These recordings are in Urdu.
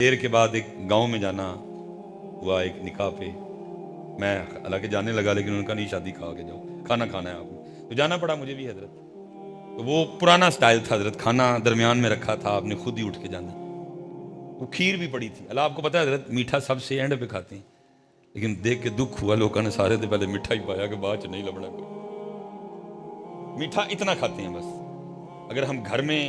دیر کے بعد ایک گاؤں میں جانا ہوا ایک نکاح پہ. میں حالانکہ جانے لگا لیکن ان کا نہیں شادی کھا کے جاؤ, کھانا کھانا ہے آپ نے, تو جانا پڑا مجھے بھی حضرت. تو وہ پرانا سٹائل تھا حضرت, کھانا درمیان میں رکھا تھا, آپ نے خود ہی اٹھ کے جانا. وہ کھیر بھی پڑی تھی. اللہ آپ کو پتہ ہے حضرت میٹھا سب سے اینڈ پہ کھاتے ہیں, لیکن دیکھ کے دکھ ہوا لوگوں نے سارے پہلے میٹھا ہی پایا کہ بعد چ نہیں لبنا کوئی. میٹھا اتنا کھاتے ہیں بس. اگر ہم گھر میں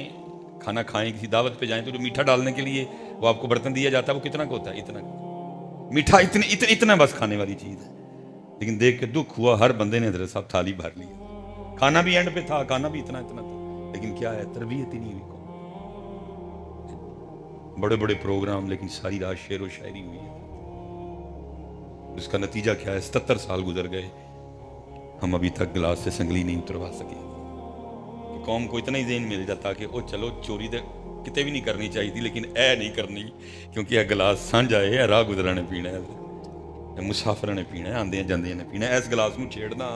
کھانا کھائیں کسی دعوت پہ جائیں تو جو میٹھا ڈالنے کے لیے وہ آپ کو برتن دیا جاتا ہے وہ کتنا کا ہوتا ہے, اتنا میٹھا, اتنا بس کھانے والی چیز ہے. لیکن دیکھ کے دکھ ہوا, ہر بندے نے حضرت صاحب تھالی بھر لی. کھانا بھی اینڈ پہ تھا, کھانا بھی اتنا تھا, لیکن کیا ہے تربیت ہی نہیں ہوئی. بڑے بڑے پروگرام لیکن ساری رات شعر و شاعری ہوئی ہے. اس کا نتیجہ کیا ہے, 77 سال گزر گئے, ہم ابھی تک گلاس سے سنگلی نہیں اتروا سکے. قوم کو اتنا ہی ذہن مل جاتا کہ او چلو چوری تو کتے بھی نہیں کرنی چاہیے تھی لیکن اے نہیں کرنی, کیونکہ یہ گلاس سانجا ہے, یہ راہ گزرا نے پینا ہے, مسافر نے پینا ہے, آندے جاندے نے پینا ہے. اس گلاس میں چھیڑنا.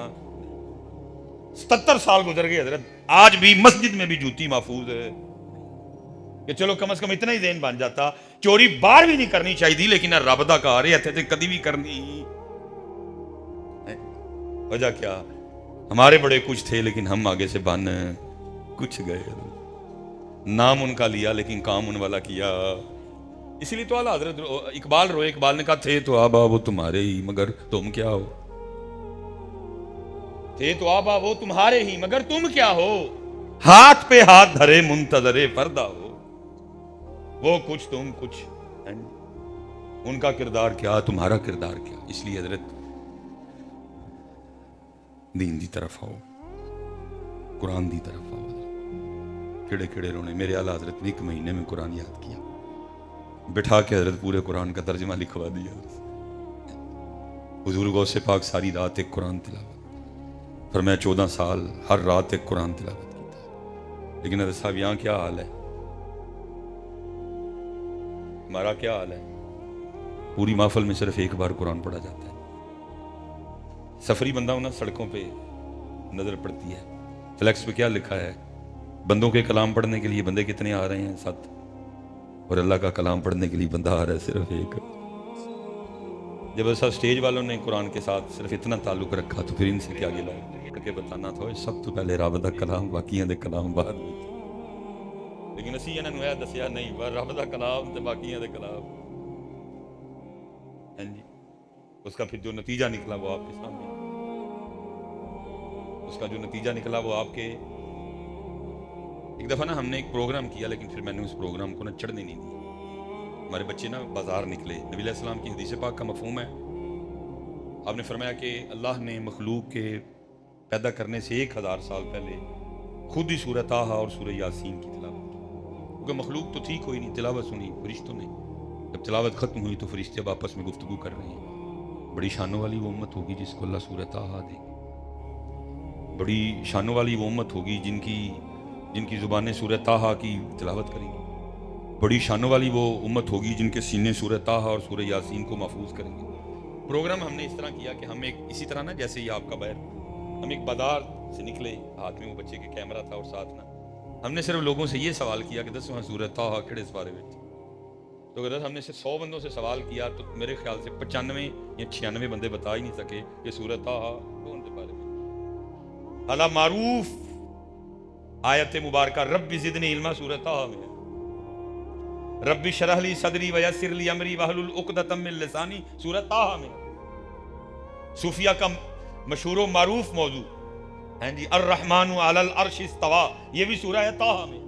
77 سال گزر گئے حضرت, آج بھی مسجد میں بھی جوتی محفوظ ہے کہ چلو کم از کم اتنا ہی ذہن بن جاتا, چوری باہر بھی نہیں کرنی چاہیے تھی لیکن رب دا کار ہے تے کدی بھی کرنی. وجہ کیا, ہمارے بڑے کچھ تھے لیکن ہم آگے سے بن کچھ گئے. نام ان کا لیا لیکن کام ان والا کیا. اسی لیے تو اعلیٰ حضرت اقبال روئے, اقبال نے کہا تھے تو آبا وہ تمہارے ہی مگر تم کیا ہو. تھے تو آبا وہ تمہارے ہی مگر تم کیا ہو, ہاتھ پہ ہاتھ دھرے منتظر پردہ ہو. وہ کچھ تم کچھ, ان کا کردار کیا تمہارا کردار کیا. اس لیے حضرت دین دی طرف آؤ, قرآن دی طرف آؤ. کیڑے کیڑے رونے. میرے اعلیٰ حضرت نے 1 مہینے میں قرآن یاد کیا, بٹھا کے حضرت پورے قرآن کا ترجمہ لکھوا دیا. حضور غوث پاک ساری رات ایک قرآن تلاوت, پر میں 14 سال ہر رات ایک قرآن تلاوت کیتا. لیکن حضرت صاحب یہاں کیا حال ہے, ہمارا کیا حال ہے, پوری محفل میں صرف ایک بار قرآن پڑھا جاتا ہے. سفری بندہ ہونا سڑکوں پہ نظر پڑتی ہے, فلیکس پہ کیا لکھا ہے, بندوں کے کلام پڑھنے کے لیے بندے کتنے آ رہے ہیں 7, اور اللہ کا کلام پڑھنے کے لیے بندہ آ رہا ہے صرف 1. جب ایسا اسٹیج والوں نے قرآن کے ساتھ صرف اتنا تعلق رکھا تو پھر ان سے کیا گلا کہ بتانا تھا سب تو پہلے رب دا کلام باقیاں دے کلام بعد میں. لیکن اسی انہوں نے دسیا نہیں, رب دا کلام تے باقیاں دے کلام. ہاں جی, اس کا پھر جو نتیجہ نکلا وہ آپ کے سامنے, اس کا جو نتیجہ نکلا وہ آپ کے. ایک دفعہ نا ہم نے ایک پروگرام کیا لیکن پھر میں نے اس پروگرام کو نا چڑھنے نہیں دیا. ہمارے بچے نا بازار نکلے. نبی علیہ السلام کی حدیث پاک کا مفہوم ہے, آپ نے فرمایا کہ اللہ نے مخلوق کے پیدا کرنے سے 1000 سال پہلے خود ہی سورہ طٰہٰ اور سورہ یاسین کی تلاوت کی, کیونکہ مخلوق تو تھی کوئی نہیں, تلاوت سنی فرشتوں نے. جب تلاوت ختم ہوئی تو فرشتے اب آپس میں گفتگو کر رہے ہیں. بڑی شانوں والی وہ امت ہوگی جس کو اللہ سورہ طٰہٰ دے گی. بڑی شانوں والی وہ امت ہوگی جن کی زبانیں سورہ طٰہٰ کی تلاوت کریں گی. بڑی شانوں والی وہ امت ہوگی جن کے سینے سورہ طٰہٰ اور سورہ یاسین کو محفوظ کریں گے. پروگرام ہم نے اس طرح کیا کہ ہم ایک اسی طرح نا جیسے یہ آپ کا بیر, ہم ایک بازار سے نکلے, ہاتھ میں وہ بچے کے کیمرہ تھا اور ساتھ نا ہم نے صرف لوگوں سے یہ سوال کیا کہ 10واں سورہ طٰہٰ کہڑے سپارے میں. تو اگر ہم نے سے 100 بندوں سے سوال کیا تو میرے خیال سے 95 یا 96 بندے بتا ہی نہیں سکے کہ سورہ طٰہٰ کون سے پارے میں. اعلیٰ معروف آیت مبارکہ رب زدنی علما سورہ طٰہٰ میں ہے. رب اشرح لی صدری ویسر لی امری واحلل عقدۃ من لسانی سورہ طٰہٰ میں. صوفیہ کا مشہور و معروف موضوع ہیں جی, الرحمن علی العرش استویٰ, یہ بھی سورہ طٰہٰ میں.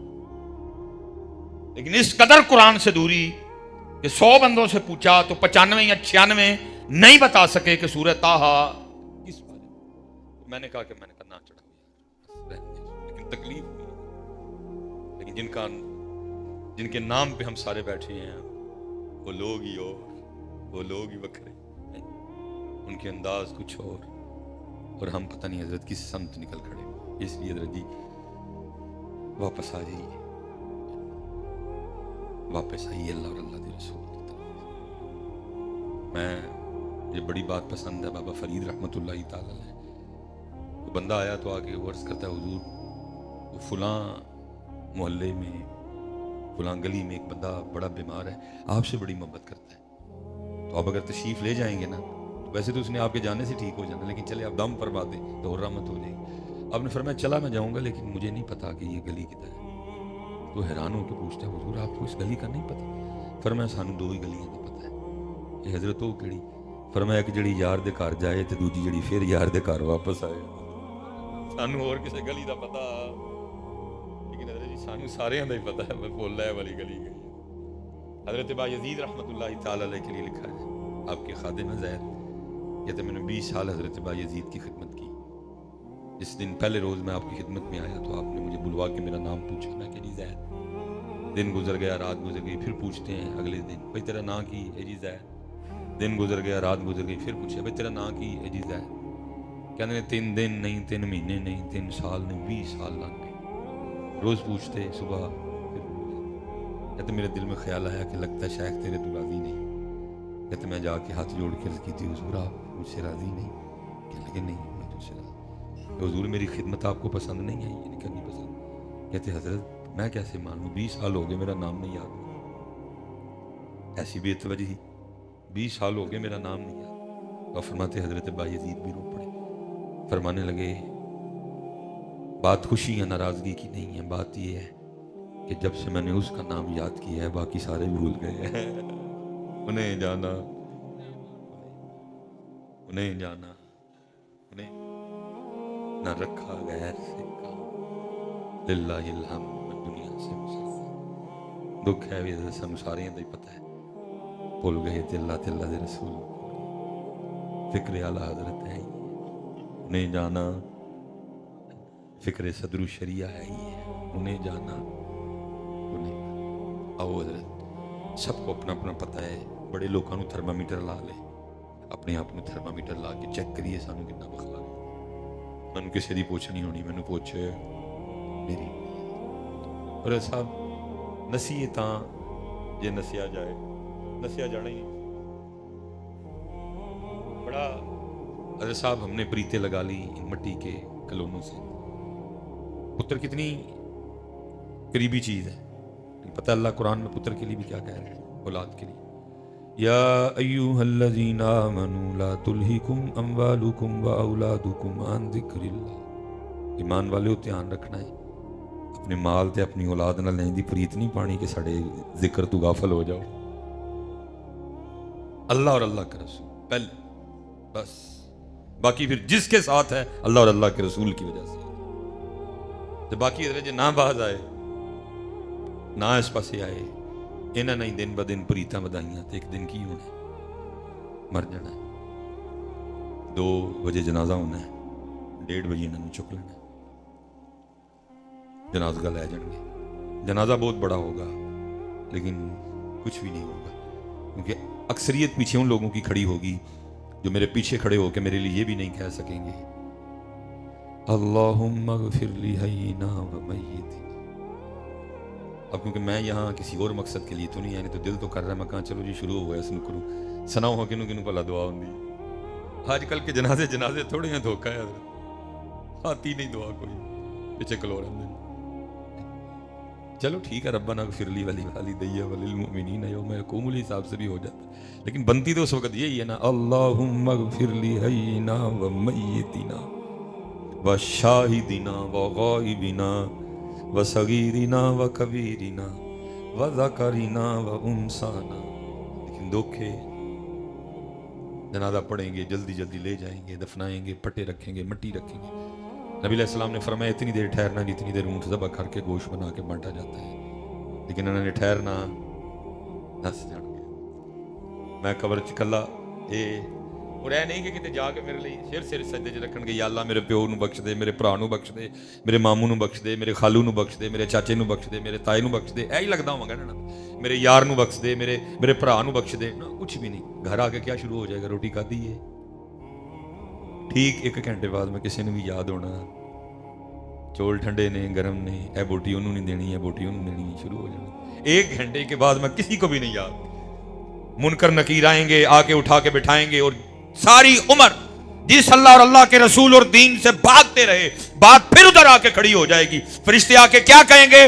لیکن اس قدر قرآن سے دوری کہ 100 بندوں سے پوچھا تو 95 یا 96 نہیں بتا سکے کہ سورہ طٰہٰ کس بارے میں. میں نے کہا نہ چڑھاؤ, لیکن تکلیف ہوئی. لیکن جن کے نام پہ ہم سارے بیٹھے ہیں وہ لوگ ہی وہ لوگ ہی وکھرے, ان کے انداز کچھ اور ہم پتہ نہیں حضرت کس سمت نکل کھڑے. اس لیے حضرت جی واپس آ جائیے, واپس آئیے اللہ اور اللہ کے رسول کی طرف. میں یہ بڑی بات پسند ہے بابا فرید رحمۃ اللہ تعالی علیہ. وہ بندہ آیا تو آ کے عرض کرتا ہے حضور وہ فلاں محلے میں فلاں گلی میں ایک بندہ بڑا بیمار ہے، آپ سے بڑی محبت کرتا ہے، تو آپ اگر تشریف لے جائیں گے نا، تو ویسے تو اس نے آپ کے جانے سے ٹھیک ہو جانا، لیکن چلے آپ دم فرما دیں تو اور رحمت ہو جائے گی۔ آپ نے فرمایا چلا میں جاؤں گا لیکن مجھے نہیں پتا کہ یہ گلی کدھر ہے۔ تو حیران ہو کے پوچھتا ہے حضور آپ کو اس گلی کا نہیں پتا؟ فرمایا سانو دو ہی گلیاں دا پتا ہے۔ یہ حضرت وہ کیڑی؟ فرمایا کہ جڑی یار دے گھر جائے تے دوجی جڑی پھر یار دے گھر واپس آئے۔ سانو اور کسے گلی دا پتا، لیکن حضرت جی سانو سارے دا ہی پتا ہے میں بول رہا ہے والی گلی گئی۔ حضرت با یزید رحمۃ اللہ تعالی علیہ کے لیے لکھا ہے، آپ کے خادم زید کہتے میں نے 20 سال حضرت با یزید کی خدمت کی۔ جس دن پہلے روز میں آپ کی خدمت میں آیا تو آپ نے مجھے بلوا کے میرا نام پوچھا، میں کہ جی زید۔ دن گزر گیا، رات گزر گئی، پھر پوچھتے ہیں اگلے دن بھائی تیرا نام کی ہے جی زید۔ دن گزر گیا، رات گزر گئی، پھر پوچھا بھائی تیرا نام کی ہے جی زید۔ کہتے ہیں 3 دن نہیں، 3 مہینے نہیں، 3 سال نہیں، 20 سال لگ گئے۔ روز پوچھتے صبح، پھر کہتے میرے دل میں خیال آیا کہ لگتا ہے شیخ تیرے تو راضی نہیں۔ کہتے میں جا کے ہاتھ جوڑ کے عرض کی تھی حضور آپ مجھ سے راضی نہیں؟ کہنے لگے نہیں میں تجھ سے راضی۔ حضور میری خدمت آپ کو پسند نہیں آئی؟ یعنی کہ نہیں پسند؟ کہتے حضرت میں کیسے مانوں، 20 سال ہو گئے میرا نام نہیں یاد۔ ایسی بے توجہی، 20 سال ہو گئے میرا نام نہیں یاد۔ اور فرماتے حضرت با یزید بھی رو پڑے، فرمانے لگے بات خوشی یا ناراضگی کی نہیں ہے، بات یہ ہے کہ جب سے میں نے اس کا نام یاد کیا ہے باقی سارے بھول گئے ہیں۔ انہیں جانا، انہیں جانا، انہیں نہ رکھا غیر سے کام، للہ الحمد میں دنیا سے مسلم۔ دکھ ہے بھی سانو سارے دا ہی پتہ ہے، بھول گئے تے اللہ تے اللہ دے رسول، فکر اعلی حضرت ہے ہی، انہیں جانا فکر صدر الشریعہ ہے ہی ہے، انہیں جانا انہیں۔ آؤ حضرت سب کو اپنا اپنا پتہ ہے، بڑے لوگوں تھرمامیٹر لا لے، اپنے آپ کو تھرمامیٹر لا کے چیک کریے سانو کتنا بخار ہے۔ میں کسی دی پوچھ نہیں ہونی، میں پوچھ میری۔ اور صاحب نسیے تاں جے نسیا جائے، نسیا جانا ہی بڑا۔ حضرت صاحب ہم نے پریتے لگا لی ان مٹی کے کلونوں سے۔ پتر کتنی قریبی چیز ہے، پتہ اللہ قرآن میں پتر کے لیے بھی کیا کہہ رہے ہیں، اولاد کے لیے۔ یا ایھا الذین آمنوا لا تلہکم اموالکم واولادکم عن ذکر اللہ۔ ایمان والے دھیان رکھنا ہے، اپنے مال تے اپنی اولاد نال لین دی پریت نہیں پانی کہ ساڈے ذکر تو غافل ہو جاؤ۔ اللہ اور اللہ کا رسول پہلے، بس باقی پھر جس کے ساتھ ہے اللہ اور اللہ کے رسول کی وجہ سے۔ تو باقی حضرت جی نہ باز آئے نہ اس پاسے آئے، انہاں نہیں دن ب دن پریتاں بدائیاں، تو ایک دن کی ہونا ہے، مر جانا ہے۔ 2 بجے جنازہ ہونا ہے، 1:30 بجے انہوں نے چک لینا ہے، جنازہ لے جان گے۔ جنازہ بہت بڑا ہوگا لیکن کچھ بھی نہیں ہوگا، کیونکہ اکثریت پیچھے ان لوگوں کی کھڑی ہوگی جو میرے پیچھے کھڑے ہو کے میرے لیے یہ بھی نہیں کہہ سکیں گے اللہم اغفر لی حینا و میتنا۔ اب کیونکہ میں یہاں کسی اور مقصد کے لیے تو نہیں، یعنی تو دل تو کر رہا ہے میں کہاں چلو جی شروع ہوا ہے اس نکروں سناؤ ہو کنوں کنوں بھلا دعا ہوندی۔ آج کل کے جنازے تھوڑے ہیں، دھوکا ہے حضرت، آتی نہیں دعا کوئی، پیچھے کلو رہتے ہیں۔ چلو ٹھیک ہے، ربنا اغفر لی ولوالدی وللمؤمنین یوم یقوم الحساب سے بھی ہو جاتا ہے، لیکن بنتی تو اس وقت یہی ہے نا، اللہم اغفر لی حینا و میتنا وشاہدنا وغائبنا وصغیرنا وکبیرنا وذکرنا وانثانا۔ لیکن دھوکے، جنازہ پڑھیں گے، جلدی جلدی لے جائیں گے، دفنائیں گے، پٹے رکھیں گے، مٹی رکھیں گے۔ نبی علیہ السلام نے فرمایا اتنی دیر ٹھہرنا جتنی دیر اونٹ ذبح کر کے گوشت بنا کے بانٹا جاتا ہے، لیکن انہوں نے ٹھہرنا نس جان گیا۔ میں قبر چکلا اور اے نہیں کہ کتے جا کے میرے لیے سر سجدے چ رکھن گے، یا اللہ میرے پیو نو بخش دے، میرے بھرا نو بخش دے، میرے ماموں نو بخش دے، میرے خالو نو بخش دے، میرے چاچے نو بخش دے، میرے تائے نو بخش دے، اے ہی لگدا ہوں گا نا، میرے یار نو بخش دے، میرے بھرا نو بخش دے، کچھ بھی نہیں۔ گھر آ کے کیا شروع ہو جائے گا، روٹی کھادی ہے، ٹھیک 1 گھنٹے بعد میں کسی نے بھی یاد ہونا چول ٹھنڈے نے گرم نے، اے بوٹی انہوں نہیں دینی ہے، بوٹی انہوں دینی ہے، شروع ہو جانا۔ 1 گھنٹے کے بعد میں کسی کو بھی نہیں یاد، منکر نکیر آئیں گے، آ کے اٹھا کے بٹھائیں گے، اور ساری عمر جس اللہ اور اللہ کے رسول اور دین سے بھاگتے رہے، بات پھر ادھر آ کے کھڑی ہو جائے گی۔ فرشتے آ کے کیا کہیں گے؟